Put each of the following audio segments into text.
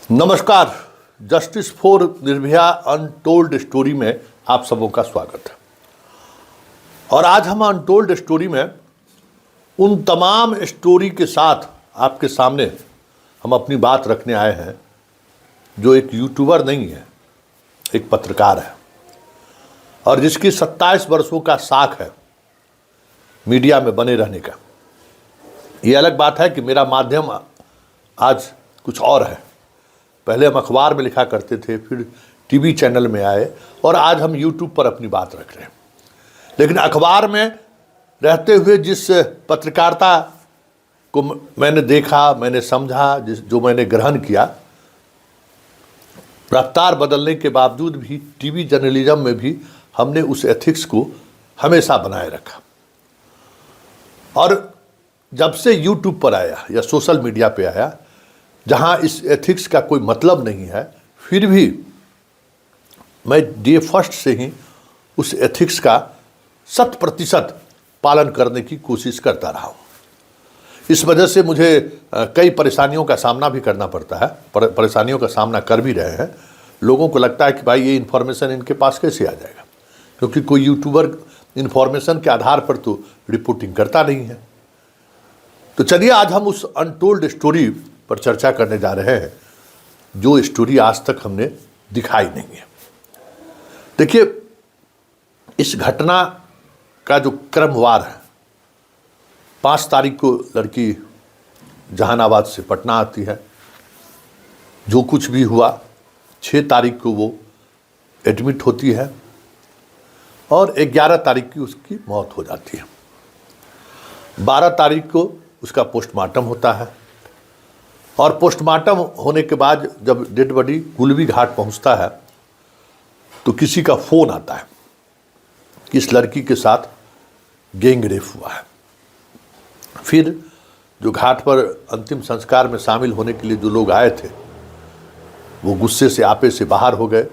नमस्कार। Justice for Nirbhaya untold story में आप सबों का स्वागत है। और आज हम अनटोल्ड स्टोरी में उन तमाम स्टोरी के साथ आपके सामने हम अपनी बात रखने आए हैं जो एक यूट्यूबर नहीं है, एक पत्रकार है और जिसकी 27 वर्षों का साख है मीडिया में बने रहने का। ये अलग बात है कि मेरा माध्यम आज कुछ और है। पहले हम अखबार में लिखा करते थे, फिर टीवी चैनल में आए और आज हम यूट्यूब पर अपनी बात रख रहे हैं। लेकिन अखबार में रहते हुए जिस पत्रकारिता को मैंने देखा, मैंने समझा, जो मैंने ग्रहण किया, रफ्तार बदलने के बावजूद भी टीवी जर्नलिज्म में भी हमने उस एथिक्स को हमेशा बनाए रखा। और जब से यूट्यूब पर आया या सोशल मीडिया पे आया, जहां इस एथिक्स का कोई मतलब नहीं है, फिर भी मैं डे फर्स्ट से ही उस एथिक्स का 100% पालन करने की कोशिश करता रहा हूं। इस वजह से मुझे कई परेशानियों का सामना भी करना पड़ता है, परेशानियों का सामना कर भी रहे हैं। लोगों को लगता है कि भाई ये इन्फॉर्मेशन इनके पास कैसे आ जाएगा, क्योंकि कोई यूट्यूबर इन्फॉर्मेशन के आधार पर तो रिपोर्टिंग करता नहीं है। तो चलिए आज हम उस अनटोल्ड स्टोरी पर चर्चा करने जा रहे हैं जो स्टोरी आज तक हमने दिखाई नहीं है। देखिए, इस घटना का जो क्रमवार है, 5 तारीख को लड़की जहानाबाद से पटना आती है। जो कुछ भी हुआ, 6 तारीख को वो एडमिट होती है और 11 तारीख की उसकी मौत हो जाती है। 12 तारीख को उसका पोस्टमार्टम होता है और पोस्टमार्टम होने के बाद जब डेड बॉडी गुलबी घाट पहुंचता है तो किसी का फ़ोन आता है कि इस लड़की के साथ गैंग रेप हुआ है। फिर जो घाट पर अंतिम संस्कार में शामिल होने के लिए जो लोग आए थे वो गुस्से से आपे से बाहर हो गए।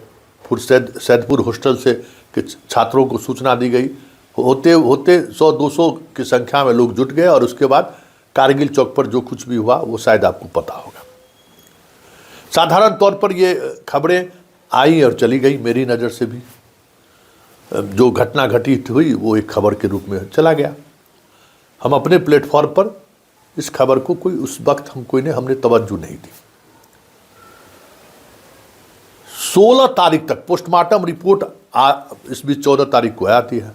फिर सैदपुर हॉस्टल से के छात्रों को सूचना दी गई। होते होते 100-200 की संख्या में लोग जुट गए और उसके बाद कारगिल चौक पर जो कुछ भी हुआ वो शायद आपको पता होगा। साधारण तौर पर ये खबरें आई और चली गई। मेरी नज़र से भी जो घटना घटित हुई वो एक खबर के रूप में चला गया। हम अपने प्लेटफॉर्म पर इस खबर को कोई उस वक्त हमने तवज्जो नहीं दी। 16 तारीख तक पोस्टमार्टम रिपोर्ट इस बीच 14 तारीख को आती है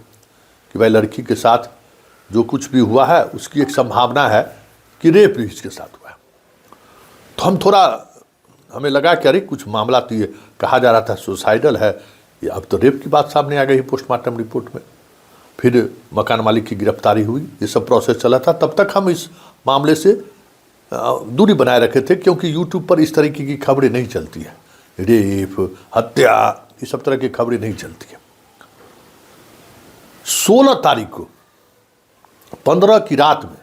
कि भाई लड़की के साथ जो कुछ भी हुआ है उसकी एक संभावना है कि रेप भी इसके साथ हुआ है। तो हमें लगा कि अरे कुछ मामला तो ये कहा जा रहा था सुसाइडल है, ये अब तो रेप की बात सामने आ गई पोस्टमार्टम रिपोर्ट में। फिर मकान मालिक की गिरफ्तारी हुई, ये सब प्रोसेस चला था। तब तक हम इस मामले से दूरी बनाए रखे थे, क्योंकि यूट्यूब पर इस तरीके की खबरें नहीं चलती है। रेप, हत्या, ये सब तरह की खबरें नहीं चलती है। 16 तारीख को 15 की रात में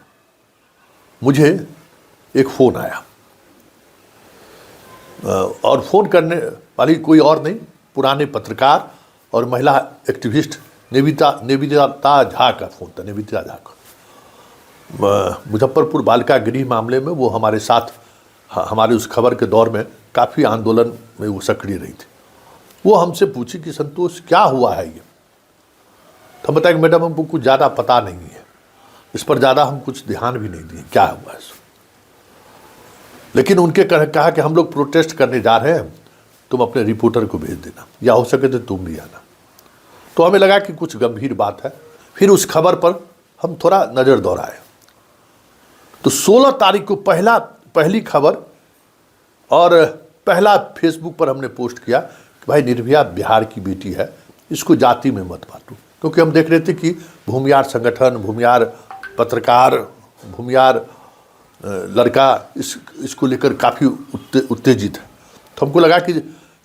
मुझे एक फ़ोन आया और फ़ोन करने वाली कोई और नहीं, पुराने पत्रकार और महिला एक्टिविस्ट निवेदिता झा का फ़ोन था। निवेदिता झा का मुजफ्फरपुर बालिका गृह मामले में वो हमारे साथ, हमारे उस खबर के दौर में काफ़ी आंदोलन में वो सक्रिय रही थी। वो हमसे पूछी कि संतोष क्या हुआ है ये। तो हम बताया कि मैडम हमको कुछ ज़्यादा पता नहीं है, इस पर ज़्यादा हम कुछ ध्यान भी नहीं दिए क्या हुआ है। लेकिन उनके कहा कि हम लोग प्रोटेस्ट करने जा रहे हैं, तुम अपने रिपोर्टर को भेज देना या हो सके तो तुम भी आना। तो हमें लगा कि कुछ गंभीर बात है। फिर उस खबर पर हम थोड़ा नज़र दौड़ाए तो 16 तारीख को पहली खबर और पहला फेसबुक पर हमने पोस्ट किया कि भाई निर्भया बिहार की बेटी है, इसको जाति में मत बांटो। क्योंकि हम देख रहे थे कि भूमियार संगठन, भूमियार पत्रकार, भूमियार लड़का इसको लेकर काफ़ी उत्तेजित है। तो हमको लगा कि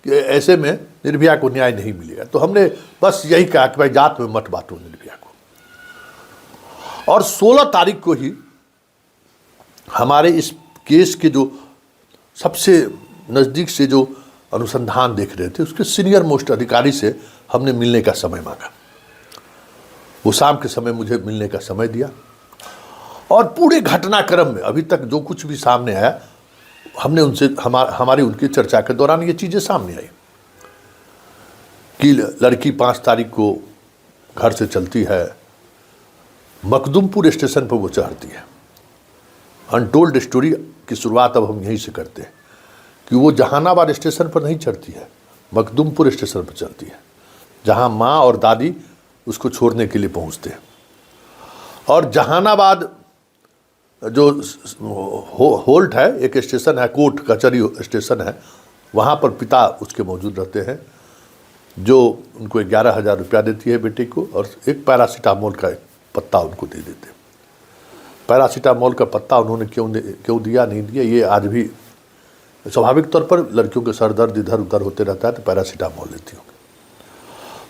ऐसे में निर्भया को न्याय नहीं मिलेगा। तो हमने बस यही कहा कि भाई जात में मत बांटो निर्भया को। और 16 तारीख को ही हमारे इस केस के जो सबसे नज़दीक से जो अनुसंधान देख रहे थे उसके सीनियर मोस्ट अधिकारी से हमने मिलने का समय मांगा। वो शाम के समय मुझे मिलने का समय दिया और पूरे घटनाक्रम में अभी तक जो कुछ भी सामने आया हमने उनसे हमारी उनकी चर्चा के दौरान ये चीज़ें सामने आई कि लड़की 5 तारीख को घर से चलती है, मखदुमपुर स्टेशन पर वो चढ़ती है। अनटोल्ड स्टोरी की शुरुआत अब हम यहीं से करते हैं कि वो जहानाबाद स्टेशन पर नहीं चढ़ती है, मखदुमपुर स्टेशन पर चलती है, जहां माँ और दादी उसको छोड़ने के लिए पहुंचते हैं। और जहानाबाद जो होल्ट है, एक स्टेशन है, कोर्ट कचहरी स्टेशन है, वहाँ पर पिता उसके मौजूद रहते हैं, जो उनको 11,000 रुपया देती है बेटे को, और एक पैरासीटामोल का एक पत्ता उनको दे देते हैं। पैरासीटामोल का पत्ता उन्होंने क्यों दिया नहीं दिया, ये आज भी स्वाभाविक तौर पर लड़कियों के सर दर्द इधर उधर होते रहता है तो पैरासीटामोल लेती होंगी।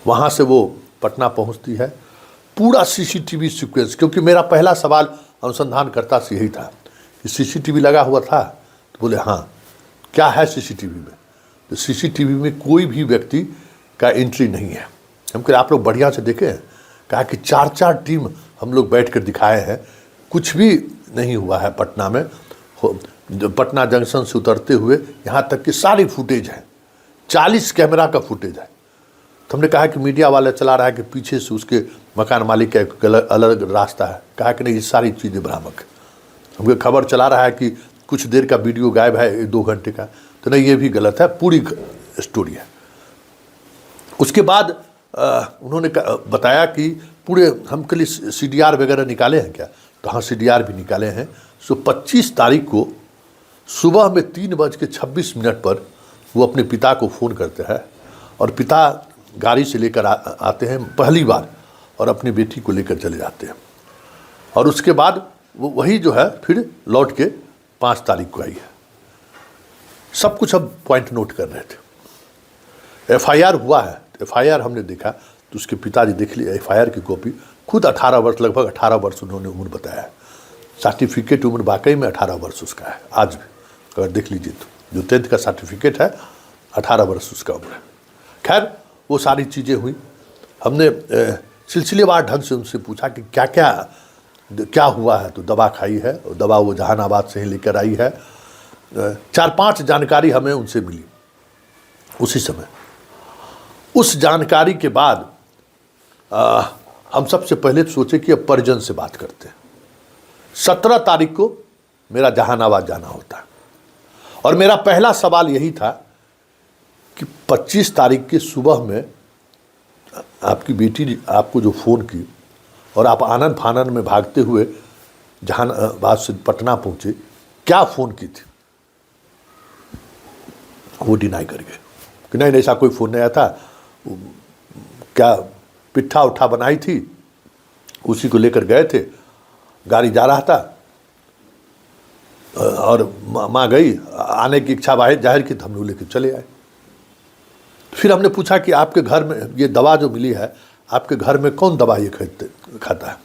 वहाँ से वो पटना पहुँचती है, पूरा सीसीटीवी सीक्वेंस, क्योंकि मेरा पहला सवाल अनुसंधानकर्ता से यही था कि सीसीटीवी लगा हुआ था, तो बोले हाँ, क्या है सीसीटीवी में? तो सीसीटीवी में कोई भी व्यक्ति का एंट्री नहीं है। हम कह आप लोग बढ़िया से देखें, कहा कि 4 टीम हम लोग बैठ कर दिखाए हैं, कुछ भी नहीं हुआ है पटना में। पटना जंक्शन से उतरते हुए यहाँ तक कि सारी फुटेज है, 40 कैमरा का फुटेज है। तो हमने कहा कि मीडिया वाला चला रहा है कि पीछे से उसके मकान मालिक का एक अलग रास्ता है। कहा कि नहीं, ये सारी चीज़ें भ्रामक है। हमको खबर चला रहा है कि कुछ देर का वीडियो गायब है, 2 घंटे का, तो नहीं, ये भी गलत है, पूरी स्टोरी है। उसके बाद उन्होंने बताया कि पूरे हम के लिए CDR वगैरह निकाले हैं क्या? तो हाँ, CDR भी निकाले हैं। सो 25 तारीख को सुबह में 3:26 पर वो अपने पिता को फ़ोन करते हैं, और पिता गाड़ी से लेकर आते हैं पहली बार, और अपनी बेटी को लेकर चले जाते हैं। और उसके बाद वो वही जो है फिर लौट के 5 तारीख को आई है। सब कुछ हम पॉइंट नोट कर रहे थे। FIR हुआ है, FIR हमने देखा तो उसके पिताजी देख लिए FIR की कॉपी, खुद 18 वर्ष, लगभग 18 वर्ष उन्होंने उम्र बताया है। सर्टिफिकेट उम्र वाकई में 18 वर्ष उसका है, आज भी अगर देख लीजिए तो जो 10th का सर्टिफिकेट है 18 वर्ष उसका उम्र है। खैर, वो सारी चीज़ें हुई। हमने सिलसिलेवार ढंग से उनसे पूछा कि क्या हुआ है, तो दवा खाई है, और दवा वो जहानाबाद से ही लेकर आई है। 4-5 जानकारी हमें उनसे मिली उसी समय। उस जानकारी के बाद हम सबसे पहले सोचे कि अब परिजन से बात करते हैं। 17 तारीख को मेरा जहानाबाद जाना होता है, और मेरा पहला सवाल यही था कि 25 तारीख की सुबह में आपकी बेटी आपको जो फ़ोन की, और आप आनन फानन में भागते हुए जहानाबाद से पटना पहुँचे, क्या फ़ोन की थी? वो डिनाई कर गए कि नहीं, ऐसा कोई फ़ोन नहीं आया था। क्या पिट्ठा उठा बनाई थी, उसी को लेकर गए थे, गाड़ी जा रहा था, और माँ गई, आने की इच्छा जाहिर की, तो हम लोग लेकर चले आए। फिर हमने पूछा कि आपके घर में ये दवा जो मिली है, आपके घर में कौन दवा ये खाता है?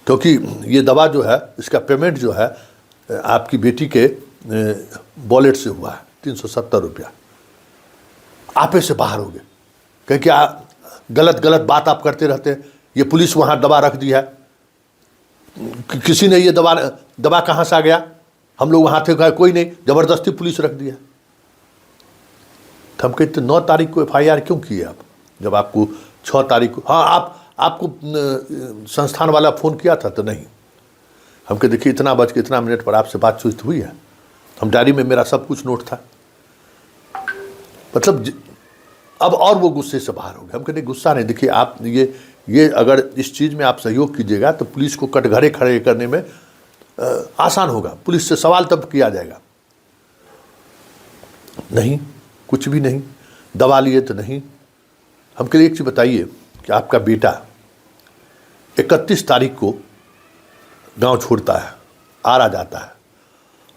क्योंकि ये दवा जो है, इसका पेमेंट जो है आपकी बेटी के वॉलेट से हुआ है, 370 रुपया। आपे से बाहर हो गए, क्योंकि गलत बात आप करते रहते हैं। ये पुलिस वहाँ दवा रख दी है, किसी ने ये दवा कहाँ से आ गया? हम लोग वहाँ थे, कोई नहीं, ज़बरदस्ती पुलिस रख दिया। तो हम कहते 9 तारीख को FIR क्यों किए आप, जब आपको 6 तारीख को? हाँ, आपको संस्थान वाला फ़ोन किया था? तो नहीं। हम कहते देखिए, इतना बज के इतना मिनट पर आपसे बातचीत हुई है, हम डायरी में मेरा सब कुछ नोट था। मतलब अब और वो गुस्से से बाहर हो गए। हम कहते गुस्सा नहीं, देखिए आप ये अगर इस चीज़ में आप सहयोग कीजिएगा तो पुलिस को कटघरे खड़े करने में आसान होगा, पुलिस से सवाल तब किया जाएगा। नहीं, कुछ भी नहीं। दवा लिए तो नहीं। हम के लिए एक चीज़ बताइए कि आपका बेटा 31 तारीख को गांव छोड़ता है, आरा जाता है,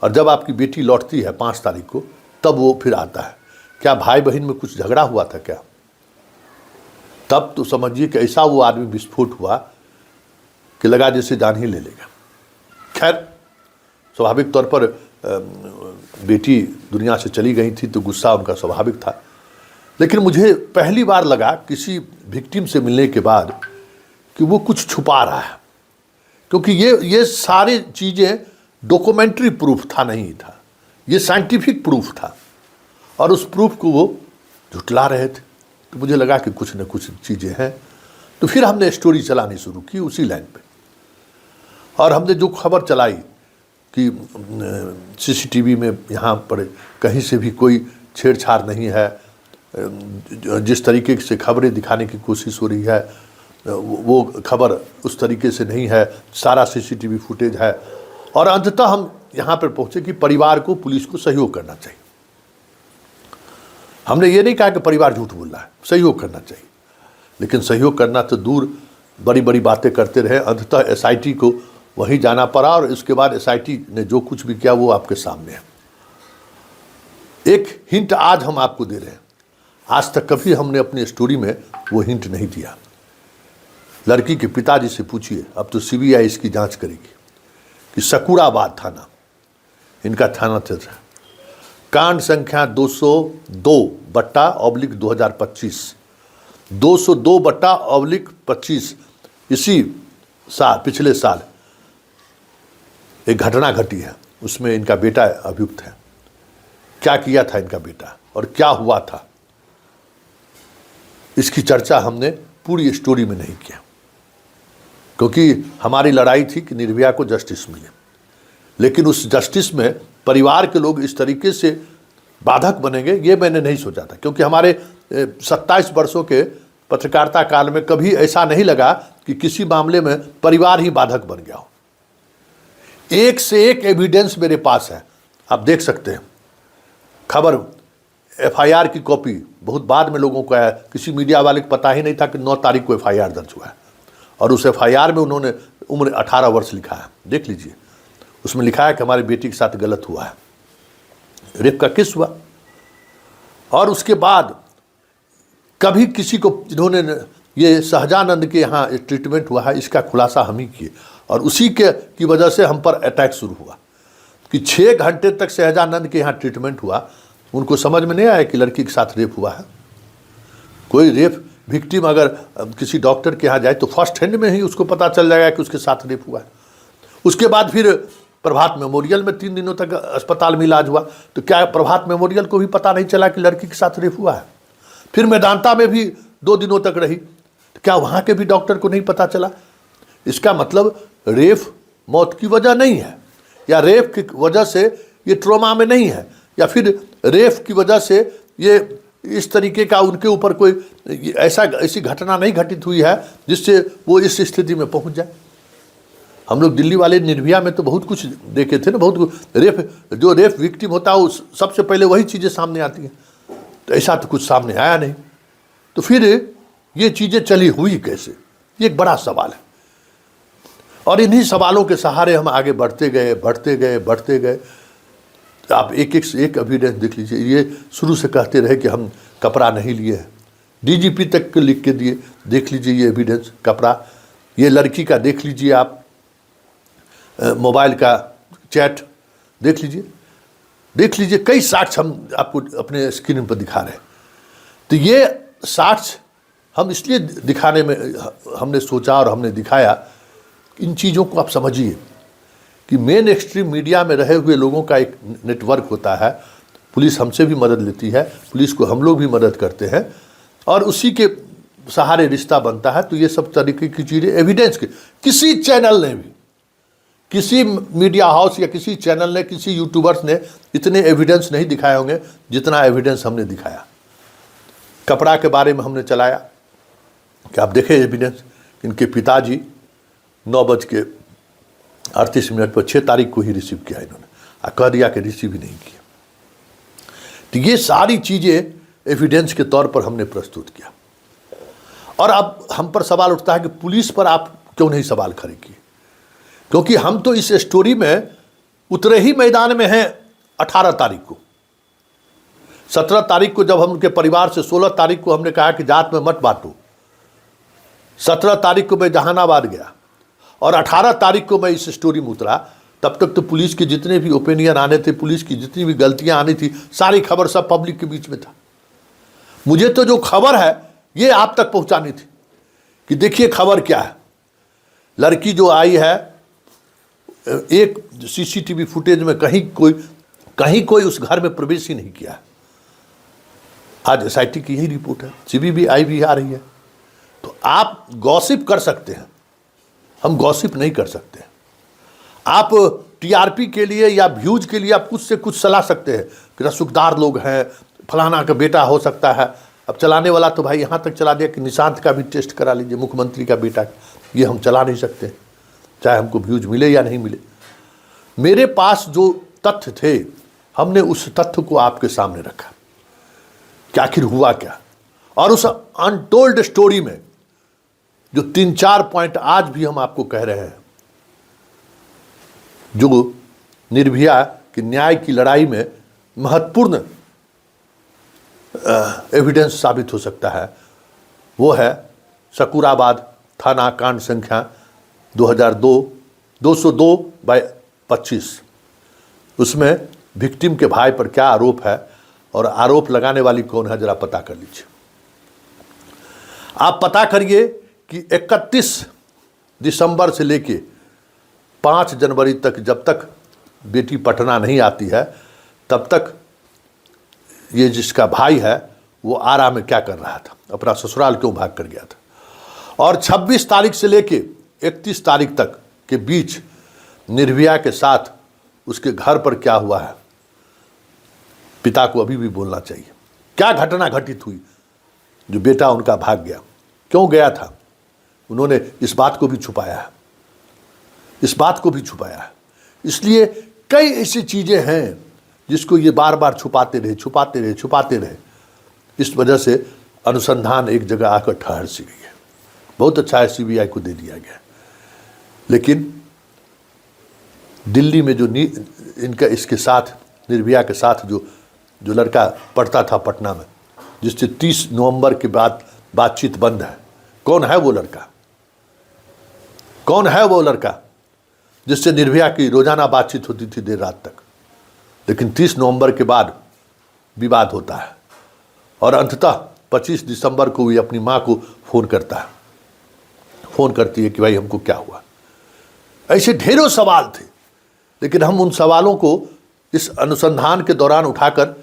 और जब आपकी बेटी लौटती है 5 तारीख को, तब वो फिर आता है। क्या भाई बहन में कुछ झगड़ा हुआ था क्या? तब तो समझिए कि ऐसा वो आदमी विस्फोट हुआ कि लगा जैसे जान ही ले लेगा। खैर, स्वाभाविक तौर पर बेटी दुनिया से चली गई थी तो गुस्सा उनका स्वाभाविक था। लेकिन मुझे पहली बार लगा किसी विक्टिम से मिलने के बाद कि वो कुछ छुपा रहा है, क्योंकि ये सारी चीज़ें डॉक्यूमेंट्री प्रूफ था नहीं था, ये साइंटिफिक प्रूफ था और उस प्रूफ को वो झुटला रहे थे। तो मुझे लगा कि कुछ न कुछ चीज़ें हैं, तो फिर हमने स्टोरी चलानी शुरू की उसी लाइन पे। और हमने जो खबर चलाई कि सीसीटीवी में यहाँ पर कहीं से भी कोई छेड़छाड़ नहीं है, जिस तरीके से खबरें दिखाने की कोशिश हो रही है वो खबर उस तरीके से नहीं है, सारा सीसीटीवी फुटेज है। और अंततः हम यहाँ पर पहुँचे कि परिवार को, पुलिस को सहयोग करना चाहिए। हमने ये नहीं कहा कि परिवार झूठ बोल रहा है, सहयोग करना चाहिए, लेकिन सहयोग करना तो दूर, बड़ी बड़ी बातें करते रहे। अंततः एसआईटी को वहीं जाना पड़ा और उसके बाद एसआईटी ने जो कुछ भी किया वो आपके सामने है। एक हिंट आज हम आपको दे रहे हैं, आज तक कभी हमने अपनी स्टोरी में वो हिंट नहीं दिया। लड़की के पिताजी से पूछिए, अब तो सीबीआई इसकी जांच करेगी कि सकूराबाद थाना इनका थाना क्षेत्र है, कांड संख्या 202/2025 202/25 इसी साल, पिछले साल एक घटना घटी है, उसमें इनका बेटा अभियुक्त है। क्या किया था इनका बेटा और क्या हुआ था, इसकी चर्चा हमने पूरी स्टोरी में नहीं किया, क्योंकि हमारी लड़ाई थी कि निर्भया को जस्टिस मिले। लेकिन उस जस्टिस में परिवार के लोग इस तरीके से बाधक बनेंगे ये मैंने नहीं सोचा था, क्योंकि हमारे 27 वर्षों के पत्रकारिता काल में कभी ऐसा नहीं लगा कि किसी मामले में परिवार ही बाधक बन गया हो। एक से एक एविडेंस मेरे पास है, आप देख सकते हैं। खबर एफआईआर की कॉपी बहुत बाद में लोगों को आया, किसी मीडिया वाले को पता ही नहीं था कि 9 तारीख को एफआईआर दर्ज हुआ है और उस एफआईआर में उन्होंने उम्र 18 वर्ष लिखा है। देख लीजिए, उसमें लिखा है कि हमारी बेटी के साथ गलत हुआ है, रेप का केस हुआ। और उसके बाद कभी किसी को, जिन्होंने ये सहजानंद के यहाँ ट्रीटमेंट हुआ है, इसका खुलासा हम ही किए और उसी के की वजह से हम पर अटैक शुरू हुआ कि 6 घंटे तक सहजानंद के यहाँ ट्रीटमेंट हुआ। उनको समझ में नहीं आया कि लड़की के साथ रेप हुआ है। कोई रेप विक्टिम अगर किसी डॉक्टर के यहाँ जाए तो फर्स्ट हैंड में ही उसको पता चल जाएगा कि उसके साथ रेप हुआ है। उसके बाद फिर प्रभात मेमोरियल में 3 दिनों तक अस्पताल में इलाज हुआ, तो क्या प्रभात मेमोरियल को भी पता नहीं चला कि लड़की के साथ रेप हुआ है? फिर मेदांता में भी 2 दिनों तक रही, तो क्या वहाँ के भी डॉक्टर को नहीं पता चला? इसका मतलब रेप मौत की वजह नहीं है, या रेप की वजह से ये ट्रॉमा में नहीं है, या फिर रेप की वजह से ये इस तरीके का उनके ऊपर कोई ऐसी घटना नहीं घटित हुई है जिससे वो इस स्थिति में पहुंच जाए। हम लोग दिल्ली वाले निर्भया में तो बहुत कुछ देखे थे ना, बहुत जो रेप विक्टिम होता है सबसे पहले वही चीज़ें सामने आती हैं, तो ऐसा तो कुछ सामने आया नहीं। तो फिर ये चीज़ें चली हुई कैसे, ये एक बड़ा सवाल है। और इन्हीं सवालों के सहारे हम आगे बढ़ते गए। आप एक एविडेंस देख लीजिए। ये शुरू से कहते रहे कि हम कपड़ा नहीं लिए हैं, डीजीपी तक के लिख के दिए। देख लीजिए ये एविडेंस, कपड़ा, ये लड़की का देख लीजिए आप, मोबाइल का चैट देख लीजिए। कई साक्ष्य हम आपको अपने स्क्रीन पर दिखा रहे हैं। तो ये साक्ष्य हम इसलिए दिखाने में हमने सोचा और हमने दिखाया, इन चीज़ों को आप समझिए कि मेन एक्सट्रीम मीडिया में रहे हुए लोगों का एक नेटवर्क होता है। पुलिस हमसे भी मदद लेती है, पुलिस को हम लोग भी मदद करते हैं और उसी के सहारे रिश्ता बनता है। तो ये सब तरीके की चीज़ें एविडेंस के, किसी चैनल ने भी, किसी मीडिया हाउस या किसी चैनल ने, किसी यूट्यूबर्स ने इतने एविडेंस नहीं दिखाए होंगे जितना एविडेंस हमने दिखाया। कपड़ा के बारे में हमने चलाया कि आप देखें एविडेंस, इनके पिताजी 9:38 पर 6 तारीख को ही रिसीव किया इन्होंने, कह दिया कि रिसीव ही नहीं किया। तो ये सारी चीज़ें एविडेंस के तौर पर हमने प्रस्तुत किया। और अब हम पर सवाल उठता है कि पुलिस पर आप क्यों नहीं सवाल खड़े किए, क्योंकि हम तो इस स्टोरी में उतरे ही मैदान में हैं 18 तारीख को। 17 तारीख को जब हम उनके परिवार से, 16 तारीख को हमने कहा कि जात में मत बांटो, 17 तारीख को मैं जहानाबाद गया और 18 तारीख को मैं इस स्टोरी में उतरा। तब तक तो पुलिस के जितने भी ओपिनियन आने थे, पुलिस की जितनी भी गलतियां आनी थी, सारी खबर सब पब्लिक के बीच में था। मुझे तो जो खबर है ये आप तक पहुंचानी थी कि देखिए खबर क्या है। लड़की जो आई है, एक सीसीटीवी फुटेज में कहीं कोई कहीं कोई उस घर में प्रवेश ही नहीं किया। आज एसआईटी की यही रिपोर्ट है, सीबीआई भी आ रही है। तो आप गॉसिप कर सकते हैं, हम गॉसिप नहीं कर सकते। आप टीआरपी के लिए या व्यूज के लिए आप कुछ से कुछ सलाह सकते हैं कि रसूखदार लोग हैं, फलाना का बेटा हो सकता है। अब चलाने वाला तो भाई यहाँ तक चला दिया कि निशांत का भी टेस्ट करा लीजिए, मुख्यमंत्री का बेटा। ये हम चला नहीं सकते, चाहे हमको व्यूज मिले या नहीं मिले। मेरे पास जो तथ्य थे, हमने उस तथ्य को आपके सामने रखा कि आखिर हुआ क्या। और उस अनटोल्ड स्टोरी में जो 3-4 पॉइंट आज भी हम आपको कह रहे हैं, जो निर्भया की न्याय की लड़ाई में महत्वपूर्ण एविडेंस साबित हो सकता है, वो है शकूराबाद थाना कांड संख्या 202/25। उसमें विक्टिम के भाई पर क्या आरोप है और आरोप लगाने वाली कौन है, जरा पता कर लीजिए। आप पता करिए कि 31 दिसंबर से लेके 5 जनवरी तक, जब तक बेटी पटना नहीं आती है, तब तक ये जिसका भाई है वो आरा में क्या कर रहा था, अपना ससुराल क्यों भाग कर गया था। और 26 तारीख से लेके 31 तारीख तक के बीच निर्भया के साथ उसके घर पर क्या हुआ है, पिता को अभी भी बोलना चाहिए। क्या घटना घटित हुई जो बेटा उनका भाग गया, क्यों गया था। उन्होंने इस बात को भी छुपाया है, इस बात को भी छुपाया है। इसलिए कई ऐसी चीज़ें हैं जिसको ये बार बार छुपाते रहे। इस वजह से अनुसंधान एक जगह आकर ठहर सी गई है। बहुत अच्छा है, सीबीआई को दे दिया गया। लेकिन दिल्ली में जो इनका इसके साथ निर्भया के साथ जो लड़का पढ़ता था पटना में, जिससे 30 नवंबर के बाद बातचीत बंद है, कौन है वो लड़का? कौन है वो लड़का जिससे निर्भया की रोजाना बातचीत होती थी देर रात तक? लेकिन 30 नवंबर के बाद विवाद होता है और अंततः 25 दिसंबर को भी अपनी माँ को फ़ोन करता है, फ़ोन करती है कि भाई हमको क्या हुआ। ऐसे ढेरों सवाल थे, लेकिन हम उन सवालों को इस अनुसंधान के दौरान उठाकर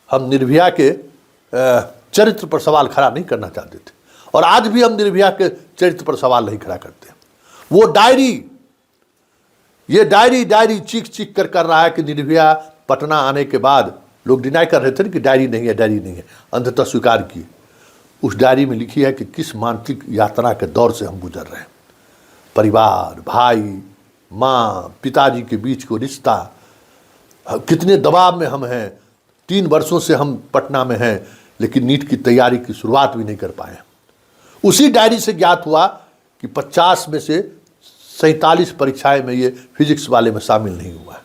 हम निर्भया के चरित्र पर सवाल खड़ा नहीं करना चाहते थे। और आज भी हम निर्भया के चरित्र पर सवाल नहीं खड़ा करते। वो डायरी, ये डायरी चीख कर रहा है कि निर्भया पटना आने के बाद लोग डिनाई कर रहे थे कि डायरी नहीं है, अंततः स्वीकार की। उस डायरी में लिखी है कि किस मानसिक यात्रा के दौर से हम गुजर रहे हैं। परिवार, भाई, माँ, पिताजी के बीच को रिश्ता, कितने दबाव में हम हैं। 3 वर्षों से हम पटना में हैं, लेकिन नीट की तैयारी की शुरुआत भी नहीं कर पाए। उसी डायरी से ज्ञात हुआ कि 50 में से 47 परीक्षाएं में ये फिजिक्स वाले में शामिल नहीं हुआ है।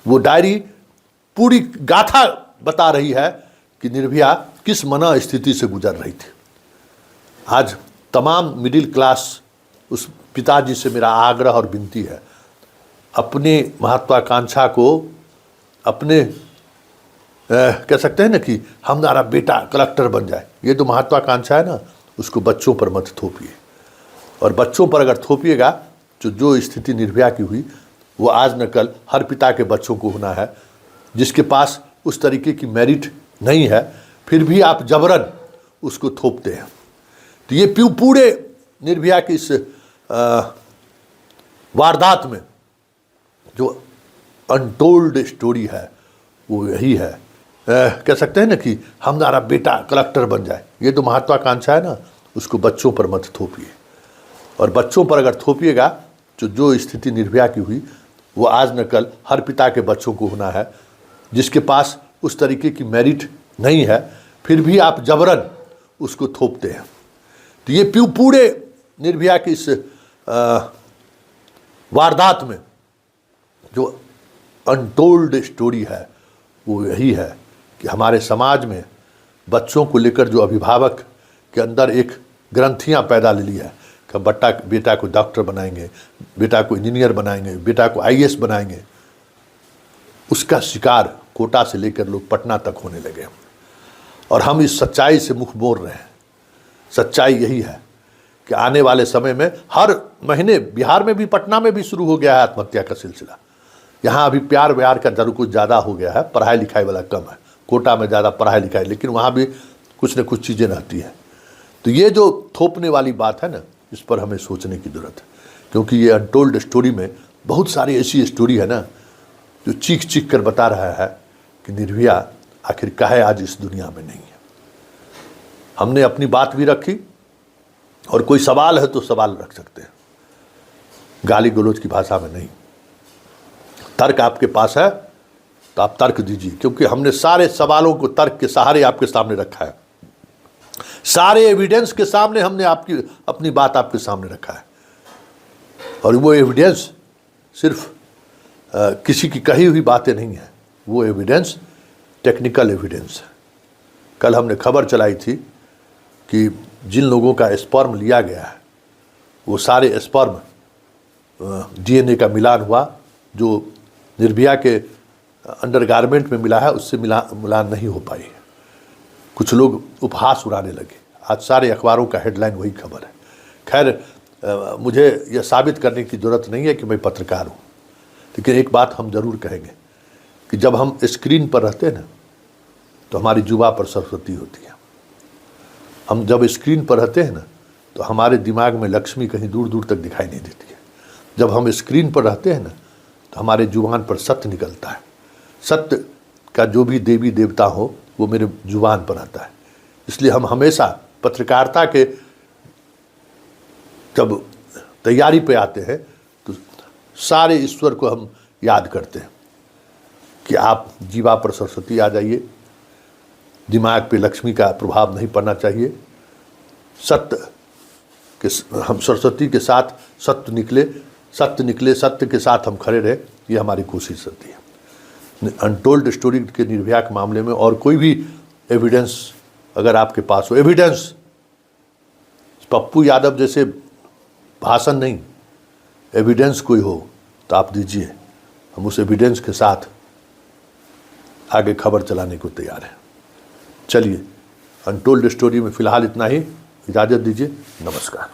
वो डायरी पूरी गाथा बता रही है कि निर्भया किस मना स्थिति से गुजर रही थी। आज तमाम मिडिल क्लास उस पिताजी से मेरा आग्रह और विनती है, अपनी महत्वाकांक्षा को अपने कह सकते हैं ना कि हमारा बेटा कलेक्टर बन जाए, ये तो महत्वाकांक्षा है ना, उसको बच्चों पर मत थोपिए। और बच्चों पर अगर थोपिएगा तो जो स्थिति निर्भया की हुई वो आज न कल हर पिता के बच्चों को होना है, जिसके पास उस तरीके की मेरिट नहीं है, फिर भी आप जबरन उसको थोपते हैं। तो ये पूरे निर्भया की इस वारदात में जो अनटोल्ड स्टोरी है वो यही है। कह सकते हैं ना कि हमारा बेटा कलेक्टर बन जाए, ये तो महत्वाकांक्षा है ना, उसको बच्चों पर मत थोपिए। और बच्चों पर अगर थोपिएगा तो जो स्थिति निर्भया की हुई वो आज न कल हर पिता के बच्चों को होना है, जिसके पास उस तरीके की मेरिट नहीं है, फिर भी आप जबरन उसको थोपते हैं। तो ये पूरे निर्भया की इस वारदात में जो अनटोल्ड स्टोरी है वो यही है कि हमारे समाज में बच्चों को लेकर जो अभिभावक के अंदर एक ग्रंथियां पैदा ले ली है कि बेटा को डॉक्टर बनाएंगे, बेटा को इंजीनियर बनाएंगे, बेटा को आईएएस बनाएंगे, उसका शिकार कोटा से लेकर लोग पटना तक होने लगे। और हम इस सच्चाई से मुख मोड़ रहे हैं। सच्चाई यही है कि आने वाले समय में हर महीने बिहार में भी, पटना में भी शुरू हो गया है आत्महत्या का सिलसिला। यहाँ अभी प्यार व्यार का जरूर कुछ ज़्यादा हो गया है, पढ़ाई लिखाई वाला कम है, कोटा में ज़्यादा पढ़ाई लिखाई, लेकिन वहाँ भी कुछ न कुछ चीज़ें रहती हैं। तो ये जो थोपने वाली बात है ना, इस पर हमें सोचने की ज़रूरत है, क्योंकि ये अनटोल्ड स्टोरी में बहुत सारी ऐसी स्टोरी है ना जो चीख चीख कर बता रहा है कि निर्भया आखिर काहे आज इस दुनिया में नहीं है। हमने अपनी बात भी रखी, और कोई सवाल है तो सवाल रख सकते हैं, गाली गलौज की भाषा में नहीं। तर्क आपके पास है तो आप तर्क दीजिए, क्योंकि हमने सारे सवालों को तर्क के सहारे आपके सामने रखा है, सारे एविडेंस के सामने हमने अपनी बात आपके सामने रखा है। और वो एविडेंस सिर्फ किसी की कही हुई बातें नहीं है, वो एविडेंस टेक्निकल एविडेंस है। कल हमने खबर चलाई थी कि जिन लोगों का स्पर्म लिया गया है वो सारे स्पर्म डीएनए का मिलान हुआ, जो निर्भया के अंडरगारमेंट में मिला है उससे मिलान नहीं हो पाई है। कुछ लोग उपहास उड़ाने लगे, आज सारे अखबारों का हेडलाइन वही खबर है। खैर मुझे यह साबित करने की ज़रूरत नहीं है कि मैं पत्रकार हूँ, लेकिन एक बात हम ज़रूर कहेंगे कि जब हम स्क्रीन पर रहते हैं ना तो हमारी जुबा पर सरस्वती होती है। हम जब स्क्रीन पर रहते हैं ना तो हमारे दिमाग में लक्ष्मी कहीं दूर दूर तक दिखाई नहीं देती है। जब हम स्क्रीन पर रहते हैं ना तो हमारे जुबान पर सत्य निकलता है। सत्य का जो भी देवी देवता हो वो मेरे जुबान पर आता है। इसलिए हम हमेशा पत्रकारिता के जब तैयारी पे आते हैं तो सारे ईश्वर को हम याद करते हैं कि आप जीवा पर सरस्वती आ जाइए, दिमाग पे लक्ष्मी का प्रभाव नहीं पड़ना चाहिए, सत्य के हम सरस्वती के साथ सत्य निकले, सत्य के साथ हम खड़े रहे, ये हमारी कोशिश रहती है। अनटोल्ड स्टोरी के निर्भया के मामले में और कोई भी एविडेंस अगर आपके पास हो, एविडेंस पप्पू यादव जैसे भाषण नहीं, एविडेंस कोई हो तो आप दीजिए, हम उस एविडेंस के साथ आगे खबर चलाने को तैयार हैं। चलिए, अनटोल्ड स्टोरी में फ़िलहाल इतना ही, इजाज़त दीजिए, नमस्कार।